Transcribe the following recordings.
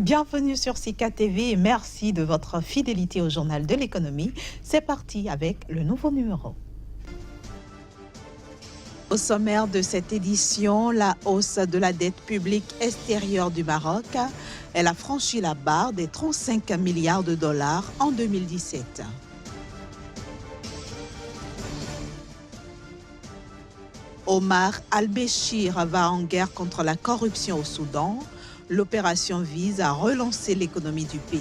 Bienvenue sur Sika TV et merci de votre fidélité au Journal de l'économie. C'est parti avec le nouveau numéro. Au sommaire de cette édition, la hausse de la dette publique extérieure du Maroc. Elle a franchi la barre des 35 milliards de dollars en 2017. Omar al-Béchir va en guerre contre la corruption au Soudan. L'opération vise à relancer l'économie du pays.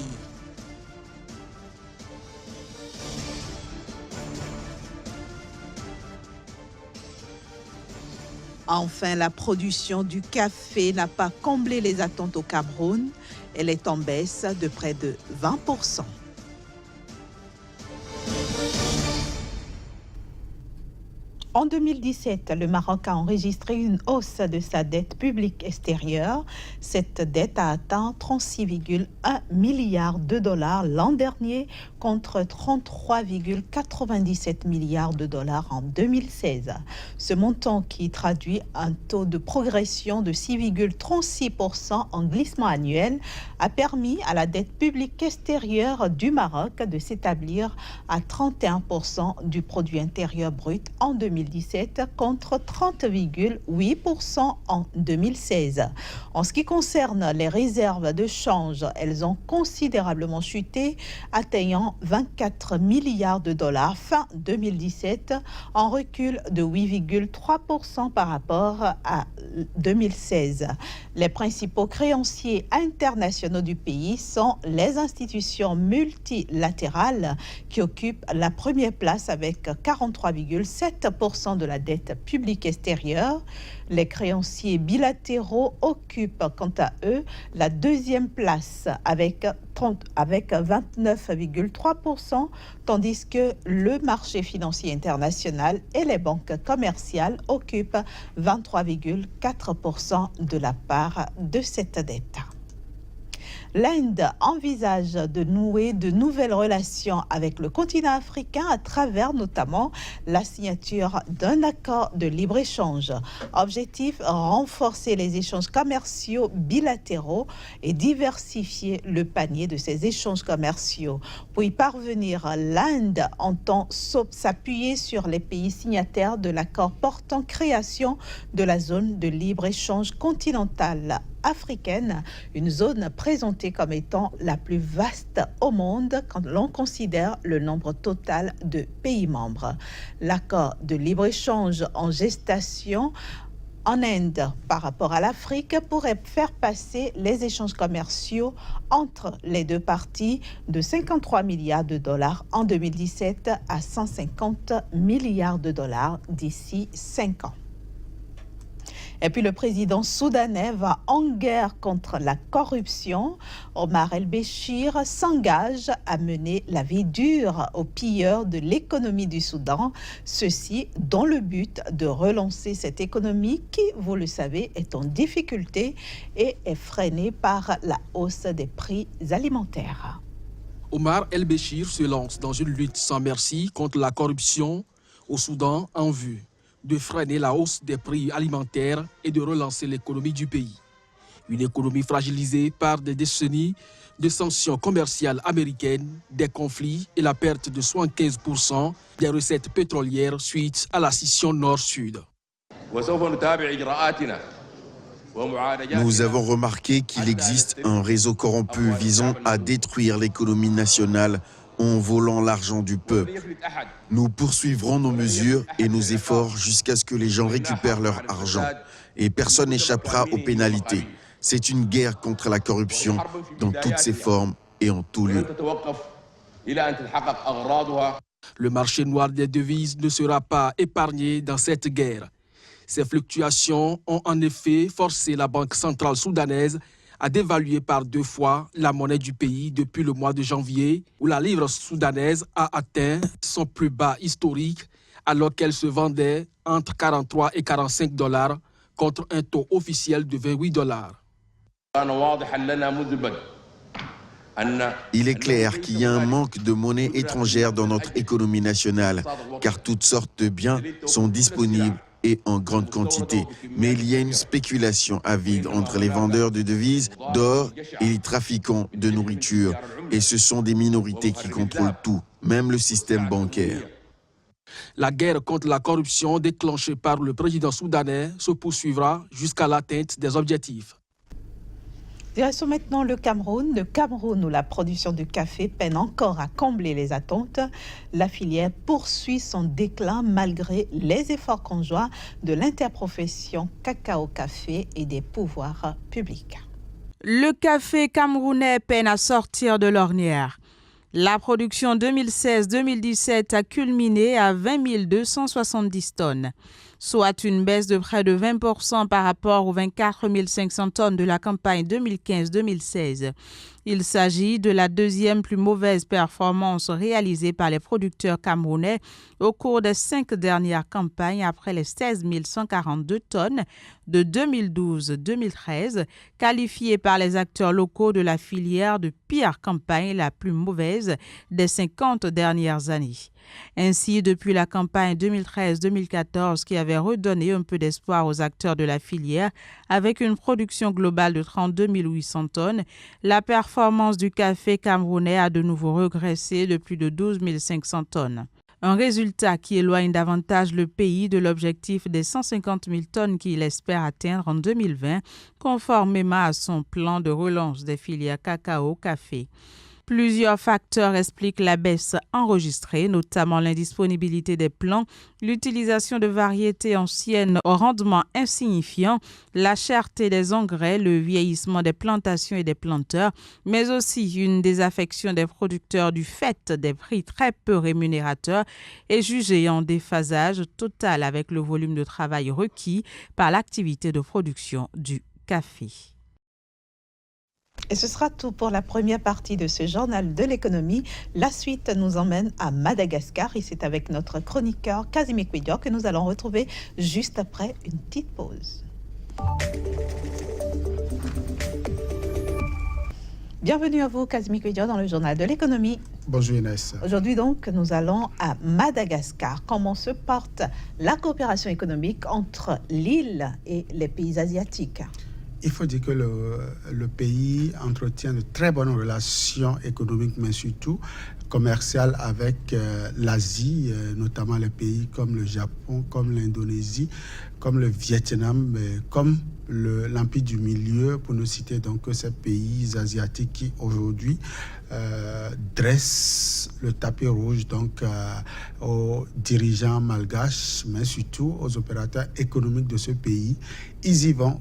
Enfin, la production du café n'a pas comblé les attentes au Cameroun. Elle est en baisse de près de 20%. En 2017, le Maroc a enregistré une hausse de sa dette publique extérieure. Cette dette a atteint 36,1 milliards de dollars l'an dernier contre 33,97 milliards de dollars en 2016. Ce montant, qui traduit un taux de progression de 6,36% en glissement annuel, a permis à la dette publique extérieure du Maroc de s'établir à 31% du produit intérieur brut en 2017 contre 30,8% en 2016. En ce qui concerne les réserves de change, elles ont considérablement chuté, atteignant 24 milliards de dollars fin 2017, en recul de 8,3% par rapport à 2016. Les principaux créanciers internationaux du pays sont les institutions multilatérales qui occupent la première place avec 43,7% de la dette publique extérieure. Les créanciers bilatéraux occupent quant à eux la deuxième place avec 29,3%, tandis que le marché financier international et les banques commerciales occupent 23,4% de la part de cette dette. L'Inde envisage de nouer de nouvelles relations avec le continent africain à travers notamment la signature d'un accord de libre-échange. Objectif, renforcer les échanges commerciaux bilatéraux et diversifier le panier de ces échanges commerciaux. Pour y parvenir, l'Inde entend s'appuyer sur les pays signataires de l'accord portant création de la zone de libre-échange continentale africaine, une zone présentée comme étant la plus vaste au monde quand l'on considère le nombre total de pays membres. L'accord de libre-échange en gestation en Inde par rapport à l'Afrique pourrait faire passer les échanges commerciaux entre les deux parties de 53 milliards de dollars en 2017 à 150 milliards de dollars d'ici 5 ans. Et puis le président soudanais va en guerre contre la corruption. Omar el-Béchir s'engage à mener la vie dure aux pilleurs de l'économie du Soudan, ceci dans le but de relancer cette économie qui, vous le savez, est en difficulté et est freinée par la hausse des prix alimentaires. Omar el-Béchir se lance dans une lutte sans merci contre la corruption au Soudan en vue de freiner la hausse des prix alimentaires et de relancer l'économie du pays. Une économie fragilisée par des décennies de sanctions commerciales américaines, des conflits et la perte de 75% des recettes pétrolières suite à la scission nord-sud. Nous avons remarqué qu'il existe un réseau corrompu visant à détruire l'économie nationale en volant l'argent du peuple. Nous poursuivrons nos mesures et nos efforts jusqu'à ce que les gens récupèrent leur argent. Et personne n'échappera aux pénalités. C'est une guerre contre la corruption dans toutes ses formes et en tout lieu. Le marché noir des devises ne sera pas épargné dans cette guerre. Ces fluctuations ont en effet forcé la Banque centrale soudanaise à dévaluer par 2 fois la monnaie du pays depuis le mois de janvier, où la livre soudanaise a atteint son plus bas historique alors qu'elle se vendait entre 43 et 45 dollars contre un taux officiel de 28 dollars. Il est clair qu'il y a un manque de monnaie étrangère dans notre économie nationale, car toutes sortes de biens sont disponibles et en grande quantité. Mais il y a une spéculation avide entre les vendeurs de devises, d'or et les trafiquants de nourriture. Et ce sont des minorités qui contrôlent tout, même le système bancaire. La guerre contre la corruption déclenchée par le président soudanais se poursuivra jusqu'à l'atteinte des objectifs. Direction maintenant le Cameroun où la production de café peine encore à combler les attentes. La filière poursuit son déclin malgré les efforts conjoints de l'interprofession cacao-café et des pouvoirs publics. Le café camerounais peine à sortir de l'ornière. La production 2016-2017 a culminé à 20 270 tonnes, soit une baisse de près de 20% par rapport aux 24 500 tonnes de la campagne 2015-2016. Il s'agit de la deuxième plus mauvaise performance réalisée par les producteurs camerounais au cours des 5 dernières campagnes après les 16 142 tonnes de 2012-2013, qualifiées par les acteurs locaux de la filière de pire campagne la plus mauvaise des 50 dernières années. Ainsi, depuis la campagne 2013-2014 qui avait redonné un peu d'espoir aux acteurs de la filière avec une production globale de 32 800 tonnes, la performance du café camerounais a de nouveau régressé de plus de 12 500 tonnes. Un résultat qui éloigne davantage le pays de l'objectif des 150 000 tonnes qu'il espère atteindre en 2020, conformément à son plan de relance des filières cacao-café. Plusieurs facteurs expliquent la baisse enregistrée, notamment l'indisponibilité des plants, l'utilisation de variétés anciennes au rendement insignifiant, la cherté des engrais, le vieillissement des plantations et des planteurs, mais aussi une désaffection des producteurs du fait des prix très peu rémunérateurs et jugés en déphasage total avec le volume de travail requis par l'activité de production du café. Et ce sera tout pour la première partie de ce journal de l'économie. La suite nous emmène à Madagascar et c'est avec notre chroniqueur Casimir Kouidior que nous allons retrouver juste après une petite pause. Bienvenue à vous, Casimir Kouidior, dans le journal de l'économie. Bonjour Inès. Aujourd'hui donc, nous allons à Madagascar. Comment se porte la coopération économique entre l'île et les pays asiatiques ? Il faut dire que le pays entretient de très bonnes relations économiques, mais surtout commerciales avec l'Asie, notamment les pays comme le Japon, comme l'Indonésie, comme le Vietnam, comme l'Empire du Milieu, pour ne citer donc que ces pays asiatiques qui aujourd'hui dressent le tapis rouge donc aux dirigeants malgaches, mais surtout aux opérateurs économiques de ce pays. Ils vont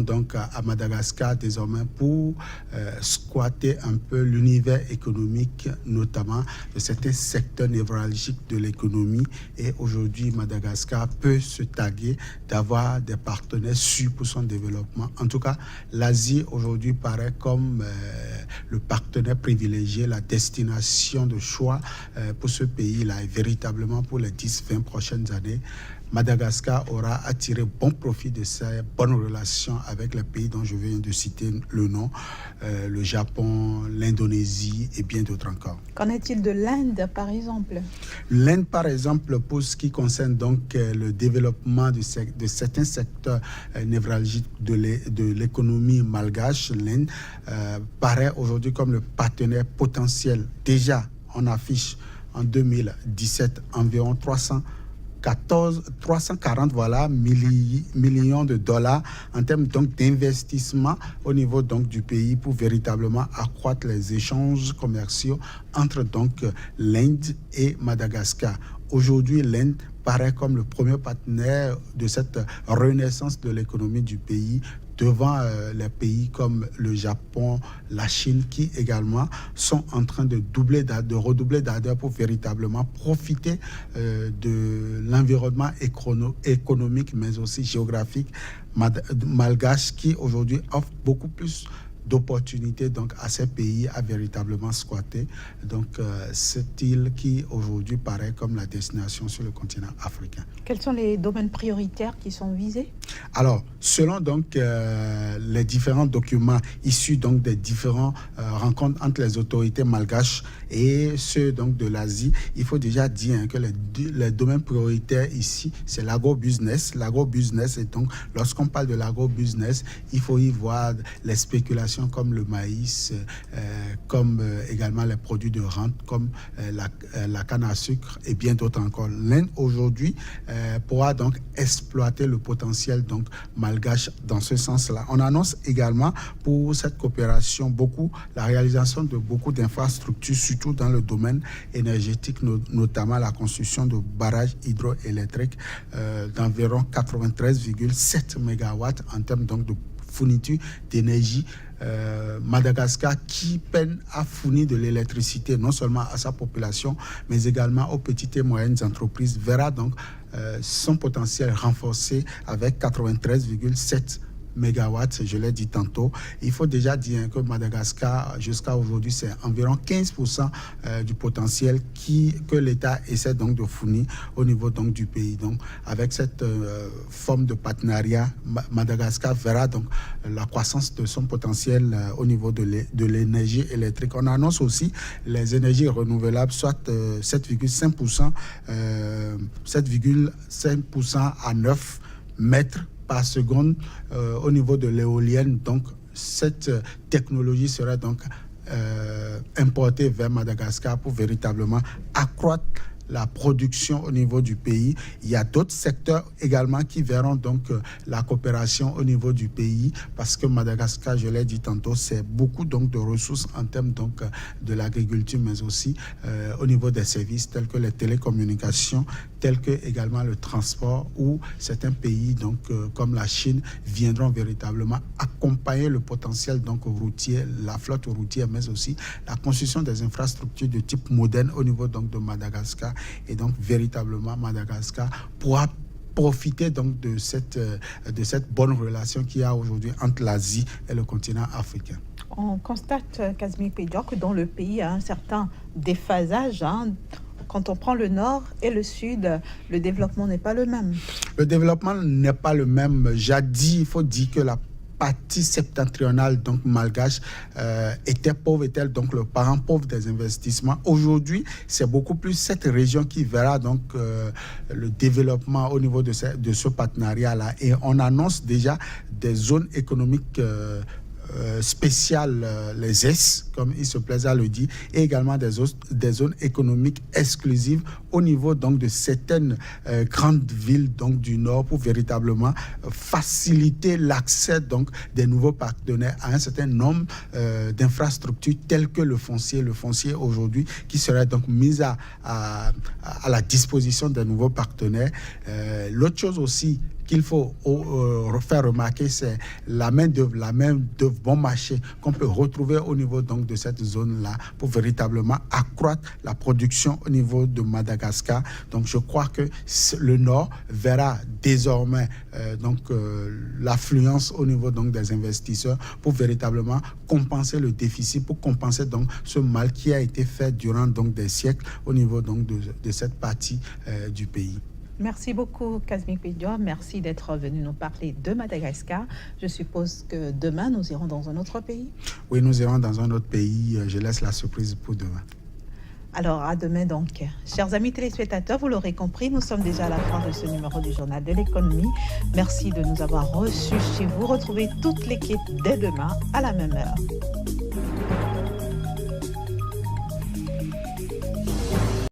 donc à Madagascar désormais pour squatter un peu l'univers économique, notamment de certains secteurs névralgiques de l'économie. Et aujourd'hui, Madagascar peut se taguer d'avoir des partenaires sûrs pour son développement. En tout cas, l'Asie aujourd'hui paraît comme le partenaire privilégié, la destination de choix pour ce pays-là et véritablement pour les 10-20 prochaines années. Madagascar aura attiré bon profit de ces bonnes relations avec les pays dont je viens de citer le nom, le Japon, l'Indonésie et bien d'autres encore. Qu'en est-il de l'Inde, par exemple ? L'Inde, par exemple, pour ce qui concerne donc le développement de certains secteurs névralgiques de l'économie malgache, l'Inde paraît aujourd'hui comme le partenaire potentiel. Déjà, on affiche en 2017 environ 340 millions de dollars en termes donc d'investissement au niveau donc du pays pour véritablement accroître les échanges commerciaux entre donc l'Inde et Madagascar. Aujourd'hui, l'Inde paraît comme le premier partenaire de cette renaissance de l'économie du pays devant les pays comme le Japon, la Chine, qui également sont en train de redoubler d'ardeur pour véritablement profiter de l'environnement économique, mais aussi géographique malgache, qui aujourd'hui offre beaucoup plus d'opportunités donc à ces pays à véritablement squatter donc cette île qui aujourd'hui paraît comme la destination sur le continent africain. Quels sont les domaines prioritaires qui sont visés? Alors, selon donc les différents documents issus donc des différentes rencontres entre les autorités malgaches et ceux donc de l'Asie, il faut déjà dire que les domaines prioritaires ici, c'est l'agro-business. L'agro-business, et donc lorsqu'on parle de l'agro-business, il faut y voir les spéculations comme le maïs, comme également les produits de rente, comme la canne à sucre et bien d'autres encore. L'Inde aujourd'hui pourra donc exploiter le potentiel donc malgache dans ce sens-là. On annonce également pour cette coopération la réalisation de beaucoup d'infrastructures, surtout dans le domaine énergétique, notamment la construction de barrages hydroélectriques d'environ 93,7 MW en termes donc de fourniture d'énergie. Madagascar qui peine à fournir de l'électricité non seulement à sa population mais également aux petites et moyennes entreprises verra donc son potentiel renforcé avec 93,7 mégawatts, je l'ai dit tantôt. Il faut déjà dire que Madagascar, jusqu'à aujourd'hui, c'est environ 15% du potentiel que l'État essaie donc de fournir au niveau donc du pays. Donc, avec cette forme de partenariat, Madagascar verra donc la croissance de son potentiel au niveau de l'énergie électrique. On annonce aussi les énergies renouvelables, soit 7,5% à 9 mètres par seconde au niveau de l'éolienne. Donc, cette technologie sera donc importée vers Madagascar pour véritablement accroître la production au niveau du pays. Il y a d'autres secteurs également qui verront donc la coopération au niveau du pays parce que Madagascar, je l'ai dit tantôt, c'est beaucoup donc de ressources en termes donc de l'agriculture mais aussi au niveau des services tels que les télécommunications, tels que également le transport où certains pays donc comme la Chine viendront véritablement accompagner le potentiel donc routier, la flotte routière mais aussi la construction des infrastructures de type moderne au niveau donc de Madagascar. Et donc, véritablement, Madagascar pourra profiter donc de cette bonne relation qu'il y a aujourd'hui entre l'Asie et le continent africain. On constate, Kazmi Pédior, que dans le pays, il y a un certain déphasage. Quand on prend le nord et le sud, le développement n'est pas le même. Le développement n'est pas le même. Jadis, il faut dire que la partie septentrionale donc malgache était pauvre, était donc le parent pauvre des investissements. Aujourd'hui, c'est beaucoup plus cette région qui verra donc le développement au niveau de ce partenariat-là. Et on annonce déjà des zones économiques spéciales, les S, comme il se plaise à le dire, et également des zones économiques exclusives au niveau donc de certaines grandes villes donc du Nord pour véritablement faciliter l'accès donc des nouveaux partenaires à un certain nombre d'infrastructures telles que le foncier aujourd'hui qui serait donc mis à la disposition des nouveaux partenaires. L'autre chose aussi qu'il faut faire remarquer, c'est la main d'œuvre bon marché qu'on peut retrouver au niveau donc de cette zone-là pour véritablement accroître la production au niveau de Madagascar. Donc je crois que le Nord verra désormais l'affluence au niveau donc des investisseurs pour véritablement compenser le déficit, pour compenser donc ce mal qui a été fait durant donc des siècles au niveau donc de cette partie du pays. Merci beaucoup, Kazmi Pédior. Merci d'être venu nous parler de Madagascar. Je suppose que demain, nous irons dans un autre pays. Oui, nous irons dans un autre pays. Je laisse la surprise pour demain. Alors, à demain donc. Chers amis téléspectateurs, vous l'aurez compris, nous sommes déjà à la fin de ce numéro du Journal de l'économie. Merci de nous avoir reçus chez vous. Retrouvez toute l'équipe dès demain à la même heure.